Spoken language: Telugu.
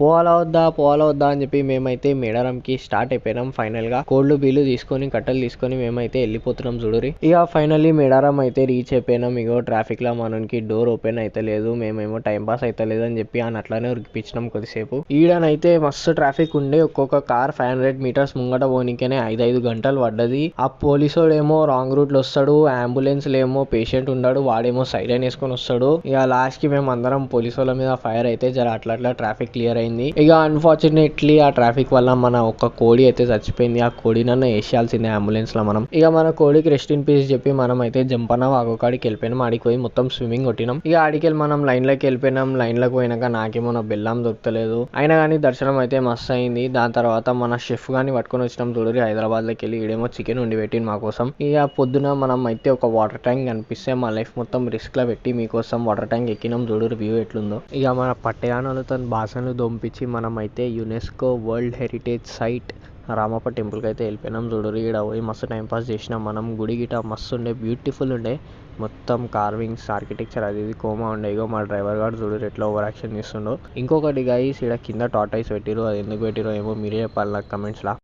పోవాలా వద్దా అని చెప్పి మేమైతే మేడారంకి స్టార్ట్ అయిపోయినాం. ఫైనల్ గా కోళ్ళు బీలు తీసుకొని కట్టలు తీసుకొని మేమైతే వెళ్ళిపోతున్నాం చూడురి. ఇక ఫైనల్లీ మేడారం అయితే రీచ్ అయిపోయినాం. ఇగో ట్రాఫిక్ లో మనకి డోర్ ఓపెన్ అయితే లేదు. మేమేమో టైం పాస్ అయితే లేదని చెప్పి అని అట్లానే ఉరికిపించినాం కొద్దిసేపు. ఈడనైతే మస్తు ట్రాఫిక్ ఉండే. ఒక్కొక్క కార్ 500 మీటర్స్ ముంగట పోనీకనే 5 గంటలు పడ్డది. ఆ పోలీసోడేమో రాంగ్ రూట్ లో వస్తాడు, అంబులెన్స్ లేమో పేషెంట్ ఉన్నాడు, వాడేమో సైరన్ వేసుకొని వస్తాడు. ఇక లాస్ట్ కి మేము అందరం పోలీసు వాళ్ళ మీద ఫైర్ అయితే జర అట్లా ట్రాఫిక్ క్లియర్ అయింది. ఇక అన్ఫార్చునేట్లీ ఆ ట్రాఫిక్ వల్ల మన ఒక్క కోడి అయితే చచ్చిపోయింది. ఆ కోడి నన్ను వేసేయాల్సిందే అంబులెన్స్ లో మనం. ఇక మన కోడికి రెస్ట్ ఇన్ పీస్ చెప్పి మనం అయితే జంపన్న వాగోకాడికి వెళ్ళిపోయినాం. ఆడికి పోయి మొత్తం స్విమ్మింగ్ కొట్టినాం. ఇక ఆడికి వెళ్ళి మనం లైన్ లోకి వెళ్ళిపోయినాం. లైన్ లోకి పోయినాక నాకేమో నా బెల్లం దొరకలేదు. అయినా కానీ దర్శనం అయితే మస్తు అయింది. దాని తర్వాత మన షెఫ్ గాని పట్టుకొని వచ్చినాం చూడరి. హైదరాబాద్ లోకి వెళ్ళి ఈడేమో చికెన్ వండి పెట్టింది మా కోసం. ఇక పొద్దున మనం అయితే ఒక వాటర్ ట్యాంక్ కనిపిస్తే మా లైఫ్ మొత్తం రిస్క్ లో పెట్టి మీకోసం వాటర్ ట్యాంక్ ఎక్కినాం చూడరు. వ్యూ ఎట్లుందో. ఇక మన పట్టయానాలతో బాసనలు దొంపించి మనం అయితే UNESCO world heritage site Ramappa టెంపుల్కి అయితే వెళ్ళిపోయినాం చూడరు. ఇక్కడ పోయి మస్తు టైం పాస్ చేసినాం మనం. గుడి గిట మస్తు ఉండే, బ్యూటిఫుల్ ఉండే. మొత్తం కార్వింగ్స్ ఆర్కిటెక్చర్ అది ఇది కోమా ఉండే. ఇగో మా డ్రైవర్ గారు చూడరు ఎట్లా ఓవర్ యాక్షన్ చేస్తుండో. ఇంకొకటి గైస్ ఇక్కడ కింద టార్టైస్ పెట్టిరు. అది ఎందుకు పెట్టిరో ఏమో మీరే చెప్పాలి నాకు కమెంట్స్లా.